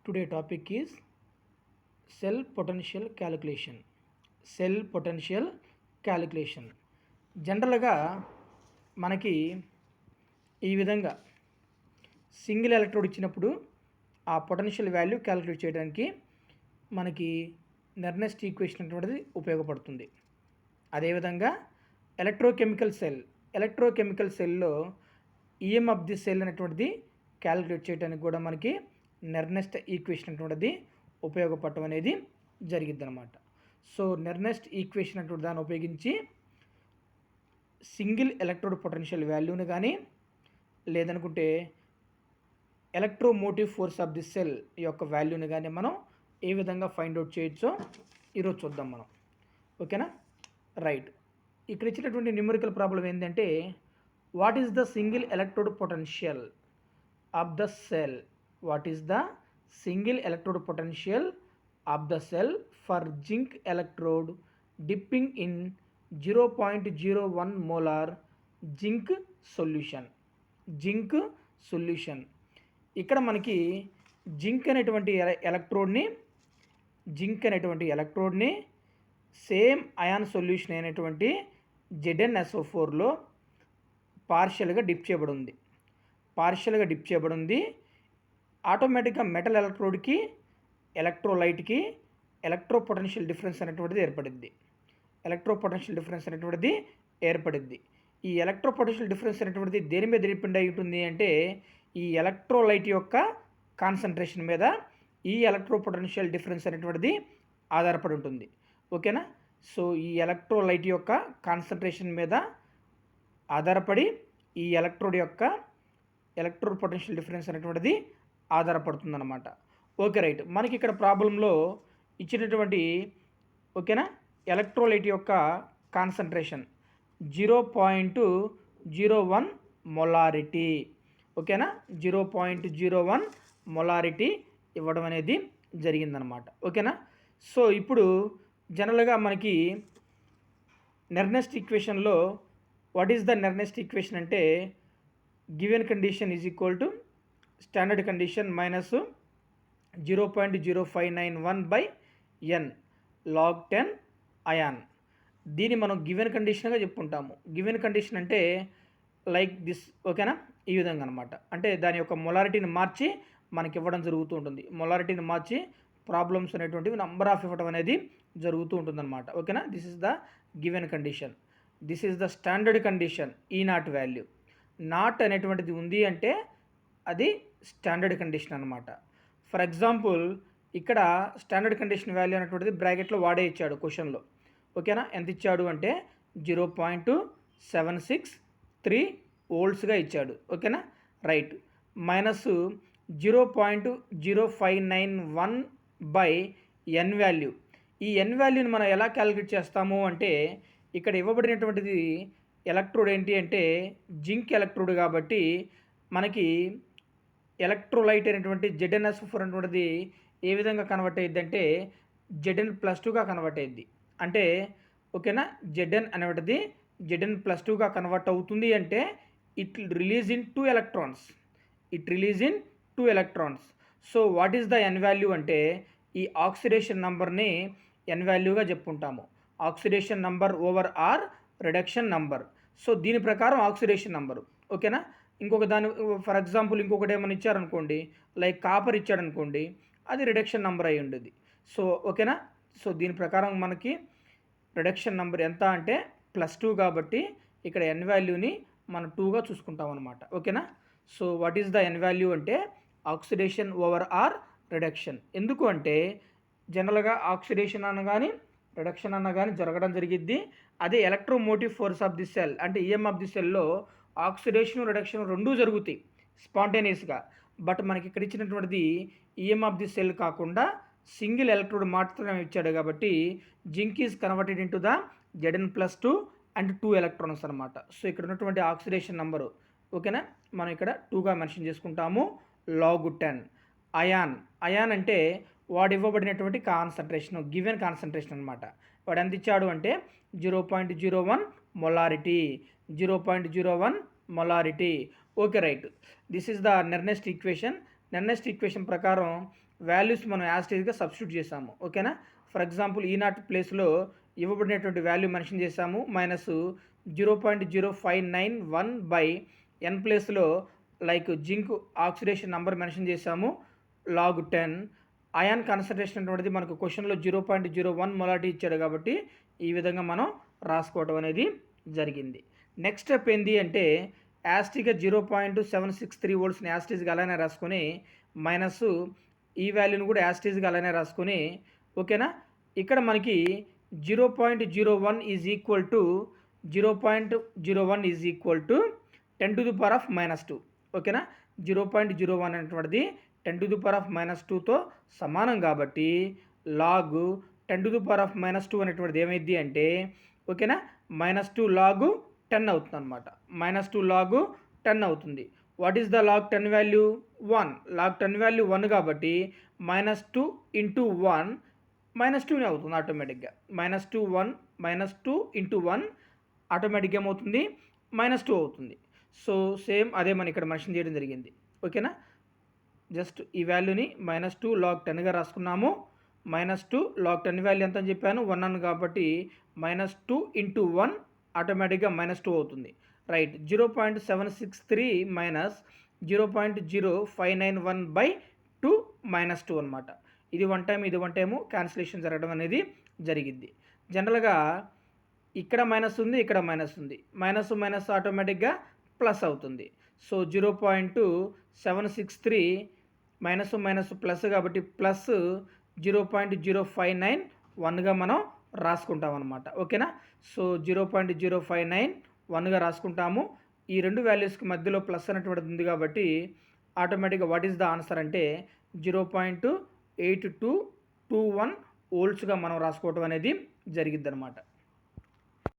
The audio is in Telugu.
Today topic is cell potential calculation. Cell potential calculation. జనరల్గా మనకి ఈ విధంగా సింగిల్ ఎలక్ట్రోడ్ ఇచ్చినప్పుడు ఆ పొటెన్షియల్ వాల్యూ క్యాలిక్యులేట్ చేయడానికి మనకి నెర్నెస్ట్ ఈక్వేషన్ అనేటువంటిది ఉపయోగపడుతుంది. అదేవిధంగా ఎలక్ట్రోకెమికల్ సెల్లో ఈఎం ఆఫ్ ది సెల్ అనేటువంటిది క్యాలిక్యులేట్ చేయడానికి కూడా మనకి నెర్నెస్ట్ ఈక్వేషన్ అనేటువంటిది ఉపయోగపడటం అనేది జరిగిద్ది అనమాట. సో నెర్నెస్ట్ ఈక్వేషన్ అటువంటి దాన్ని ఉపయోగించి సింగిల్ ఎలక్ట్రోడ్ పొటెన్షియల్ వాల్యూని కానీ లేదనుకుంటే electromotive force of the cell యొక్క వాల్యూని కానీ మనం ఏ విధంగా ఫైండ్ అవుట్ చేయొచ్చో ఈరోజు చూద్దాం మనం. ఓకేనా? రైట్. ఇక్కడ ఇచ్చినటువంటి న్యూమరికల్ ప్రాబ్లం ఏంటంటే what is the single electrode potential of the cell? What is the single electrode potential of the cell for zinc electrode dipping in 0.01 molar zinc solution. ఇక్కడ మనకి జింక్ అనేటువంటి ఎలక్ట్రోడ్ని సేమ్ అయాన్ సొల్యూషన్ అయినటువంటి ZnSO4లో పార్షియల్గా డిప్ చేయబడి ఉంది. ఆటోమేటిక్గా మెటల్ ఎలక్ట్రోడ్కి ఎలక్ట్రోలైట్కి ఎలక్ట్రో పొటెన్షియల్ డిఫరెన్స్ అనేటువంటిది ఏర్పడిద్ది. ఈ ఎలక్ట్రో పొటెన్షియల్ డిఫరెన్స్ అనేటువంటిది దేని మీద డిపెండ్ అయి ఉంటుంది అంటే ఈ ఎలక్ట్రోలైట్ యొక్క కాన్సన్ట్రేషన్ మీద ఈ ఎలక్ట్రో పొటెన్షియల్ డిఫరెన్స్ అనేటువంటిది ఆధారపడి ఉంటుంది. ఓకేనా? సో ఈ ఎలక్ట్రోలైట్ యొక్క కాన్సన్ట్రేషన్ మీద ఆధారపడి ఈ ఎలక్ట్రోడ్ యొక్క ఎలక్ట్రో పొటెన్షియల్ డిఫరెన్స్ అనేటువంటిది ఆధారపడుతుందన్నమాట. Okay, right. మనకి ఇక్కడ ప్రాబ్లంలో ఇచ్చినటువంటి ఓకేనా ఎలక్ట్రోలైట్ యొక్క కాన్సన్ట్రేషన్ 0.01 మొలారిటీ. ఓకేనా? 0.01 మొలారిటీ ఇవ్వడం అనేది జరిగిందనమాట. ఓకేనా? సో ఇప్పుడు జనరల్గా మనకి నెర్నెస్ట్ ఈక్వేషన్లో what is the Nernst equation అంటే given condition is equal to standard condition minus 0.0591/n log 10 ion. దీన్ని మనం గివెన్ కండిషన్గా చెప్పుకుంటాము. గివెన్ కండిషన్ అంటే లైక్ దిస్. ఓకేనా? ఈ విధంగా అనమాట. అంటే దాని యొక్క మొలారిటీని మార్చి మనకి ఇవ్వడం జరుగుతూ ఉంటుంది. మొలారిటీని మార్చి ప్రాబ్లమ్స్ అనేటువంటివి నంబర్ ఆఫ్ ఇవ్వడం అనేది జరుగుతూ ఉంటుందన్నమాట. ఓకేనా? This is the given condition. This is the standard condition. ఈ నాట్ వాల్యూ నాట్ అనేటువంటిది ఉంది అంటే అది స్టాండర్డ్ కండిషన్ అనమాట. ఫర్ ఎగ్జాంపుల్ ఇక్కడ స్టాండర్డ్ కండిషన్ వాల్యూ అనేటువంటిది బ్రాకెట్లో వాడే ఇచ్చాడు క్వశ్చన్లో. ఓకేనా? ఎంత ఇచ్చాడు అంటే 0.763 వోల్ట్స్గా ఇచ్చాడు. ఓకేనా? రైట్. Minus 0.0591/n value. ఈ n వాల్యూని మనం ఎలా క్యాలిక్యులేట్ చేస్తాము అంటే ఇక్కడ ఇవ్వబడినటువంటిది ఎలక్ట్రోడ్ ఏంటి అంటే జింక్ ఎలక్ట్రోడ్ కాబట్టి మనకి ఎలక్ట్రోలైట్ అనేటువంటి ZnSO4 అనేటువంటిది ఏ విధంగా కన్వర్ట్ అయ్యిద్ది అంటే Zn+2గా కన్వర్ట్ అయ్యిద్ది. అంటే ఓకేనా Zn అనేటువంటిది Zn+2గా కన్వర్ట్ అవుతుంది అంటే it release in 2 electrons. So what is the n value అంటే ఈ ఆక్సిడేషన్ నంబర్ని n వాల్యూగా చెప్పుకుంటాము. Oxidation number over or reduction number. So దీని ప్రకారం ఆక్సిడేషన్ నంబరు. ఓకేనా? ఇంకొక దాని ఫర్ ఎగ్జాంపుల్ ఇంకొకటి ఏమైనా ఇచ్చారనుకోండి, లైక్ కాపర్ ఇచ్చాడనుకోండి, అది రిడక్షన్ నెంబర్ అయి ఉండేది. సో ఓకేనా? సో దీని ప్రకారం మనకి రిడక్షన్ నెంబర్ ఎంత అంటే +2 కాబట్టి ఇక్కడ n వాల్యూని మనం 2గా చూసుకుంటాం అనమాట. ఓకేనా? So what is the n value అంటే ఆక్సిడేషన్ ఓవర్ ఆర్ రిడక్షన్. ఎందుకు అంటే జనరల్గా ఆక్సిడేషన్ అన్న కానీ రిడక్షన్ అన్న కానీ జరగడం జరిగిద్ది. అదే electromotive force of the cell అంటే ఈఎం ఆఫ్ ది సెల్లో ఆక్సిడేషన్ రిడక్షన్ రెండూ జరుగుతాయి స్పాంటేనియస్గా. బట్ మనకి ఇక్కడ ఇచ్చినటువంటిది ఈఎం ఆఫ్ ది సెల్ కాకుండా సింగిల్ ఎలక్ట్రోడ్ మాత్రమే ఇచ్చాడు కాబట్టి zinc is converted into the Zn+2 and 2 electrons అనమాట. సో ఇక్కడ ఉన్నటువంటి ఆక్సిడేషన్ నెంబరు ఓకేనా మనం ఇక్కడ 2గా మెన్షన్ చేసుకుంటాము. log 10 అయాన్ అంటే వాడు ఇవ్వబడినటువంటి కాన్సన్ట్రేషన్ గివెన్ కాన్సన్ట్రేషన్ అనమాట. వాడు ఎంత ఇచ్చాడు అంటే 0.01 molarity. 0.01 molarity. Okay, right. This is the nearest equation. Next equation ప్రకారం వాల్యూస్ మనం యాస్టేజ్గా సబ్స్టిట్యూట్ చేసాము. ఓకేనా. ఫర్ ఎగ్జాంపుల్ ఈ0 ప్లేస్లో ఇవ్వబడినటువంటి వాల్యూ మెన్షన్ చేసాము -0.0591/n ప్లేస్లో like zinc oxidation number mention చేసాము log 10. అయాన్ కాన్సన్ట్రేషన్ అనేటువంటిది మనకు క్వశ్చన్లో 0.01 మొలారిటీ ఇచ్చాడు కాబట్టి ఈ విధంగా మనం రాసుకోవడం అనేది జరిగింది. నెక్స్ట్ స్టెప్ ఏంటి అంటే యాస్టీగా 0.763 వోల్ట్స్ని యాస్టీజ్గా అలానే రాసుకొని మైనస్ ఈ వాల్యూని కూడా యాస్టీజ్గా అలానే రాసుకొని ఓకేనా. ఇక్కడ మనకి 0.01 ఈజ్ ఈక్వల్ టు 10⁻². ఓకేనా. 0.01 అనేటువంటిది 10⁻²తో సమానం కాబట్టి log 10⁻² అనేటువంటిది ఏమైంది అంటే ఓకేనా -2 log 10 అవుతుంది అనమాట. -2 log 10 అవుతుంది. What is the log 10 value? 1. log 10 value 1 కాబట్టి -2 × 1 -2 అవుతుంది ఆటోమేటిక్గా. -2 × 1 ఆటోమేటిక్గా ఏమవుతుంది? -2 అవుతుంది. సో సేమ్ అదే మనం ఇక్కడ మెన్షన్ చేయడం జరిగింది. ఓకేనా. జస్ట్ ఈ వాల్యూని -2 log 10గా రాసుకున్నాము. -2 log 10 వాల్యూ ఎంత అని చెప్పాను? 1 అని కాబట్టి -2 × 1 ఆటోమేటిక్గా -2 అవుతుంది. రైట్. 0.763 -0.0591/2 -2 అనమాట. ఇది 1 టైం ఇది 1 టైము క్యాన్సిలేషన్ జరగడం అనేది జరిగింది. జనరల్గా ఇక్కడ మైనస్ ఉంది, ఇక్కడ మైనస్ ఉంది. మైనస్ ఆటోమేటిక్గా ప్లస్ అవుతుంది. సో 0.763 మైనస్ ప్లస్ కాబట్టి ప్లస్ 0.0591గా మనం రాసుకుంటాం అనమాట. ఓకేనా. సో 0.0591గా రాసుకుంటాము. ఈ రెండు వాల్యూస్కి మధ్యలో ప్లస్ అనేటువంటిది ఉంది కాబట్టి ఆటోమేటిక్గా వాట్ ఈస్ ద ఆన్సర్ అంటే 0.8221 వోల్ట్స్గా మనం రాసుకోవటం అనేది జరిగిద్ది అనమాట.